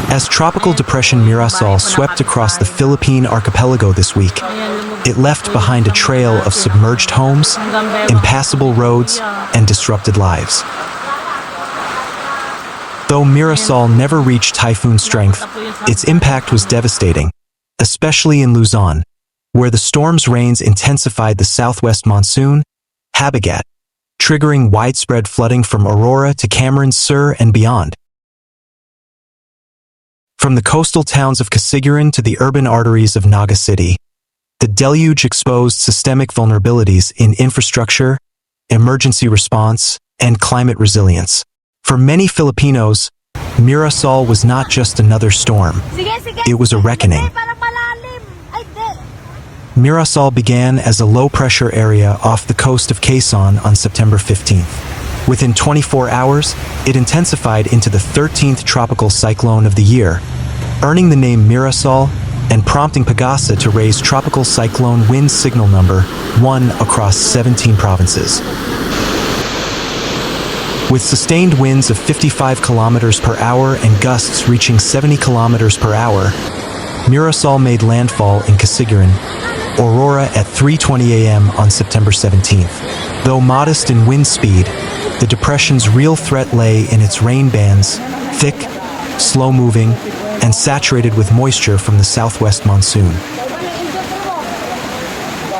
As Tropical Depression Mirasol swept across the Philippine archipelago this week, it left behind a trail of submerged homes, impassable roads, and disrupted lives. Though Mirasol never reached typhoon strength, its impact was devastating, especially in Luzon, where the storm's rains intensified the Southwest Monsoon, Habagat, triggering widespread flooding from Aurora to Camarines Sur and beyond. From the coastal towns of Casiguran to the urban arteries of Naga City, the deluge exposed systemic vulnerabilities in infrastructure, emergency response, and climate resilience. For many Filipinos, Mirasol was not just another storm. It was a reckoning. Mirasol began as a low-pressure area off the coast of Quezon on September 15th. Within 24 hours, it intensified into the 13th tropical cyclone of the year, earning the name Mirasol and prompting PAGASA to raise tropical cyclone wind signal number 1 across 17 provinces. With sustained winds of 55 kilometers per hour and gusts reaching 70 kilometers per hour, Mirasol made landfall in Casiguran, Aurora at 3:20 a.m. on September 17th. Though modest in wind speed, the depression's real threat lay in its rain bands, thick, slow-moving, and saturated with moisture from the Southwest Monsoon.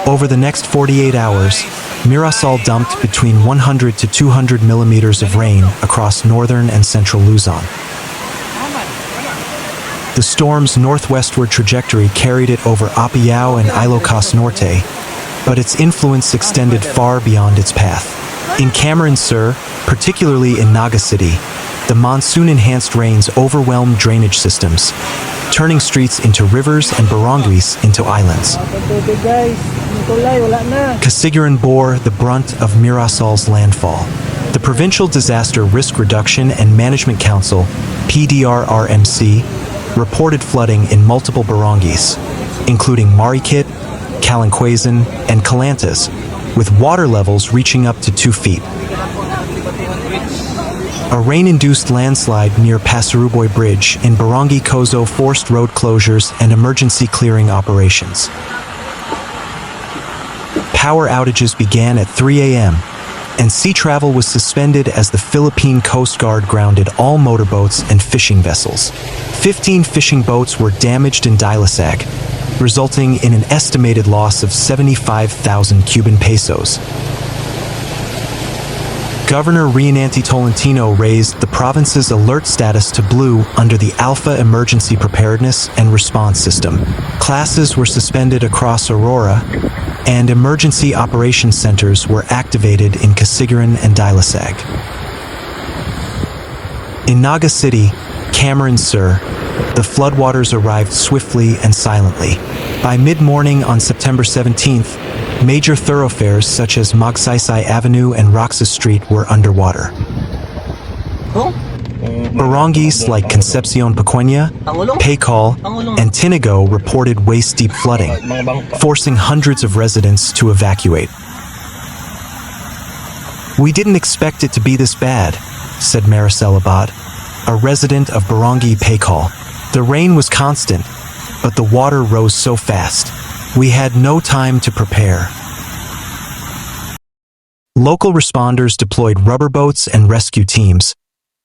Over the next 48 hours, Mirasol dumped between 100 to 200 millimeters of rain across northern and central Luzon. The storm's northwestward trajectory carried it over Apayao and Ilocos Norte, but its influence extended far beyond its path. In Camarines Sur, particularly in Naga City, the monsoon-enhanced rains overwhelmed drainage systems, turning streets into rivers and barangays into islands. Casiguran bore the brunt of Mirasol's landfall. The Provincial Disaster Risk Reduction and Management Council, PDRRMC, reported flooding in multiple barangays, including Marikit, Quezon, and Calantas, with water levels reaching up to 2 feet. A rain-induced landslide near Pasaruboi Bridge in Barangay Cozo forced road closures and emergency clearing operations. Power outages began at 3 a.m., and sea travel was suspended as the Philippine Coast Guard grounded all motorboats and fishing vessels. 15 fishing boats were damaged in Dilasag, resulting in an estimated loss of 75,000 Cuban pesos. Governor Reynanti Tolentino raised the province's alert status to blue under the Alpha Emergency Preparedness and Response System. Classes were suspended across Aurora, and emergency operations centers were activated in Casiguran and Dilasag. In Naga City, Camarines Sur, the floodwaters arrived swiftly and silently. By mid-morning on September 17th, major thoroughfares such as Magsaysay Avenue and Roxas Street were underwater. Barangays like Concepcion Pequeña, Paycol, and Tinago reported waist-deep flooding, forcing hundreds of residents to evacuate. "We didn't expect it to be this bad," said Maricel Abad, a resident of Barangay Paycol. "The rain was constant, but the water rose so fast. We had no time to prepare." Local responders deployed rubber boats and rescue teams,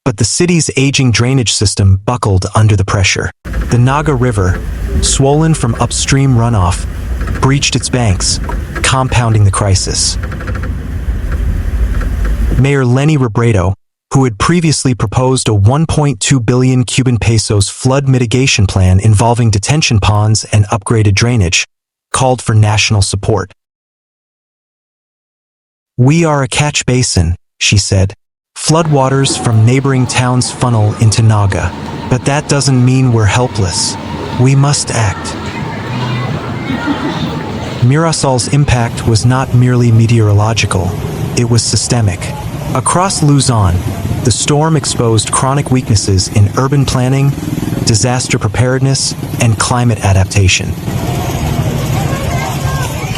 but the city's aging drainage system buckled under the pressure. The Naga River, swollen from upstream runoff, breached its banks, compounding the crisis. Mayor Lenny Robredo, who had previously proposed a 1.2 billion Cuban pesos flood mitigation plan involving detention ponds and upgraded drainage, called for national support. "We are a catch basin," she said. "Floodwaters from neighboring towns funnel into Naga. But that doesn't mean we're helpless. We must act." Mirasol's impact was not merely meteorological, it was systemic. Across Luzon, the storm exposed chronic weaknesses in urban planning, disaster preparedness, and climate adaptation.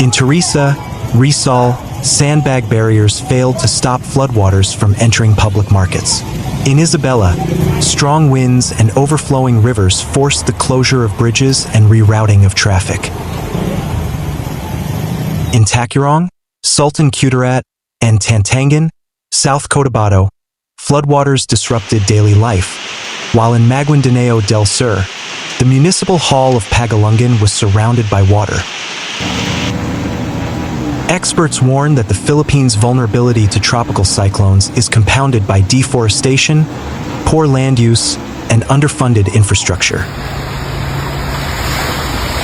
In Teresa, Rizal, sandbag barriers failed to stop floodwaters from entering public markets. In Isabela, strong winds and overflowing rivers forced the closure of bridges and rerouting of traffic. In Tacurong, Sultan Kudarat, and Tantangan, South Cotabato, floodwaters disrupted daily life, while in Maguindanao del Sur, the municipal hall of Pagalungan was surrounded by water. Experts warn that the Philippines' vulnerability to tropical cyclones is compounded by deforestation, poor land use, and underfunded infrastructure.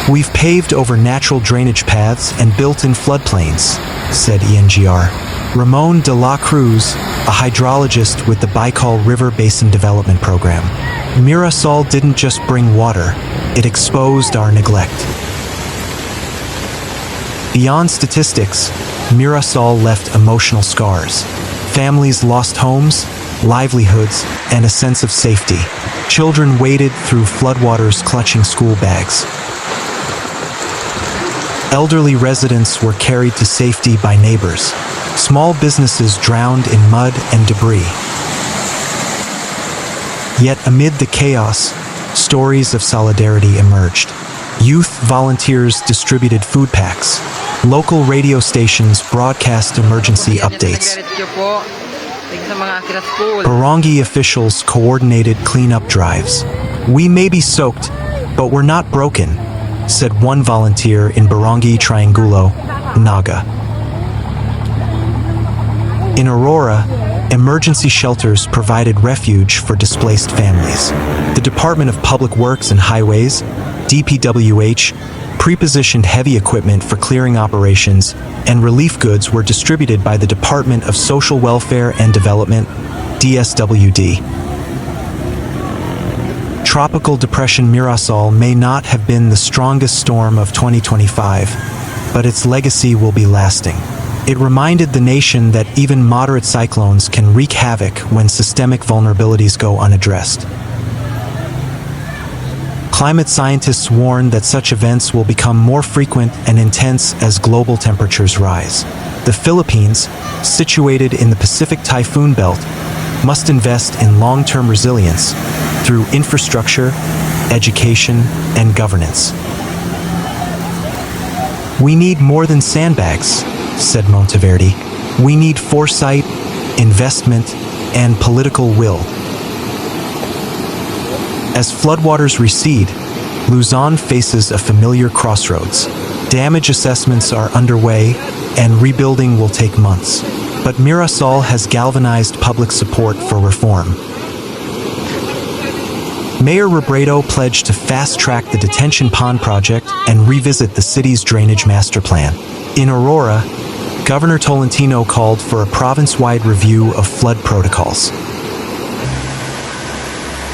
"We've paved over natural drainage paths and built in floodplains," said ENGR. Ramon de la Cruz, a hydrologist with the Baikal River Basin Development Program. "Mirasol didn't just bring water, it exposed our neglect." Beyond statistics, Mirasol left emotional scars. Families lost homes, livelihoods, and a sense of safety. Children waded through floodwaters clutching school bags. Elderly residents were carried to safety by neighbors. Small businesses drowned in mud and debris. Yet amid the chaos, stories of solidarity emerged. Youth volunteers distributed food packs. Local radio stations broadcast emergency updates. Barangay officials coordinated cleanup drives. "We may be soaked, but we're not broken," said one volunteer in Barangay Triangulo, Naga. In Aurora, emergency shelters provided refuge for displaced families. The Department of Public Works and Highways, DPWH, prepositioned heavy equipment for clearing operations, and relief goods were distributed by the Department of Social Welfare and Development, DSWD. Tropical Depression Mirasol may not have been the strongest storm of 2025, but its legacy will be lasting. It reminded the nation that even moderate cyclones can wreak havoc when systemic vulnerabilities go unaddressed. Climate scientists warn that such events will become more frequent and intense as global temperatures rise. The Philippines, situated in the Pacific Typhoon Belt, must invest in long-term resilience through infrastructure, education, and governance. "We need more than sandbags," said Monteverde. "We need foresight, investment, and political will." As floodwaters recede, Luzon faces a familiar crossroads. Damage assessments are underway, and rebuilding will take months. But Mirasol has galvanized public support for reform. Mayor Robredo pledged to fast-track the detention pond project and revisit the city's drainage master plan. In Aurora, Governor Tolentino called for a province-wide review of flood protocols.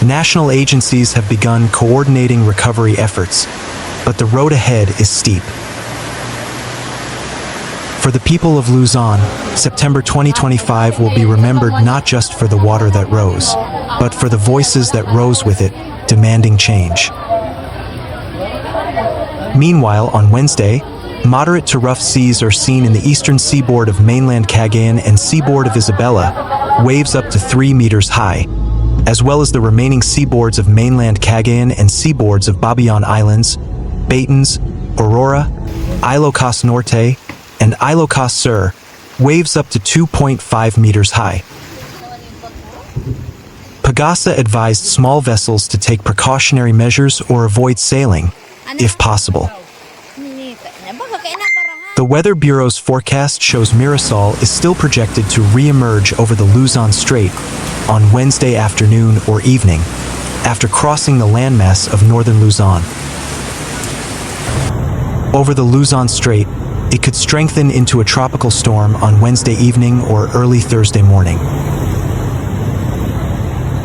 National agencies have begun coordinating recovery efforts, but the road ahead is steep. For the people of Luzon, September 2025 will be remembered not just for the water that rose, but for the voices that rose with it, demanding change. Meanwhile, on Wednesday, moderate to rough seas are seen in the eastern seaboard of mainland Cagayan and seaboard of Isabela, waves up to 3 meters high, as well as the remaining seaboards of mainland Cagayan and seaboards of Babayan Islands, Batons, Aurora, Ilocos Norte, and Ilocos Sur, waves up to 2.5 meters high. PAGASA advised small vessels to take precautionary measures or avoid sailing, if possible. The Weather Bureau's forecast shows Mirasol is still projected to re-emerge over the Luzon Strait on Wednesday afternoon or evening, after crossing the landmass of northern Luzon. Over the Luzon Strait, it could strengthen into a tropical storm on Wednesday evening or early Thursday morning.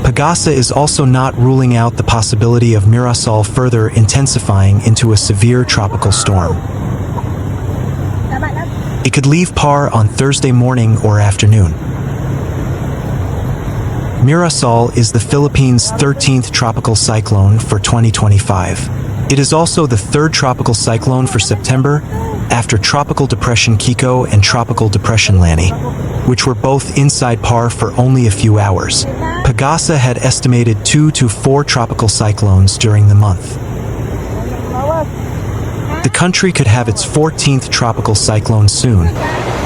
PAGASA is also not ruling out the possibility of Mirasol further intensifying into a severe tropical storm. It could leave Par on Thursday morning or afternoon. Mirasol is the Philippines' 13th tropical cyclone for 2025. It is also the third tropical cyclone for September, after Tropical Depression Kiko and Tropical Depression Lani, which were both inside par for only a few hours. PAGASA had estimated 2 to 4 tropical cyclones during the month. The country could have its 14th tropical cyclone soon,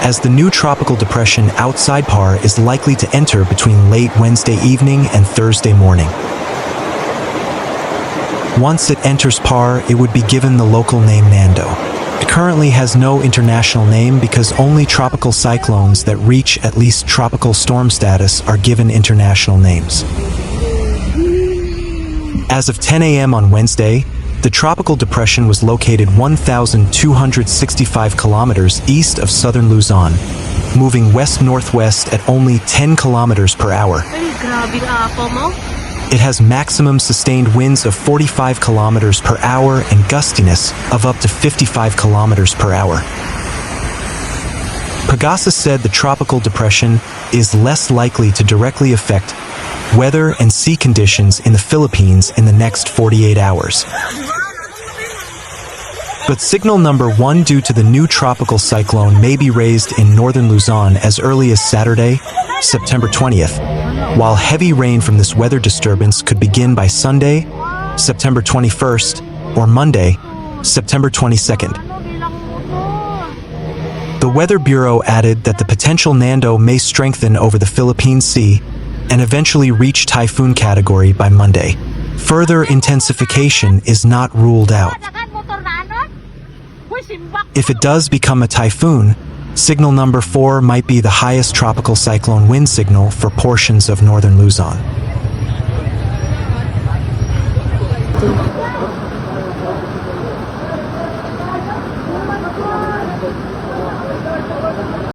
as the new tropical depression outside par is likely to enter between late Wednesday evening and Thursday morning. Once it enters par, it would be given the local name Nando. It currently has no international name because only tropical cyclones that reach at least tropical storm status are given international names. As of 10 a.m. on Wednesday, the tropical depression was located 1,265 kilometers east of southern Luzon, moving west-northwest at only 10 kilometers per hour. It has maximum sustained winds of 45 kilometers per hour and gustiness of up to 55 kilometers per hour. PAGASA said the tropical depression is less likely to directly affect weather and sea conditions in the Philippines in the next 48 hours. But signal number 1 due to the new tropical cyclone may be raised in northern Luzon as early as Saturday, September 20th, while heavy rain from this weather disturbance could begin by Sunday, September 21st, or Monday, September 22nd. The Weather Bureau added that the potential Nando may strengthen over the Philippine Sea and eventually reach typhoon category by Monday. Further intensification is not ruled out. If it does become a typhoon, signal number 4 might be the highest tropical cyclone wind signal for portions of northern Luzon.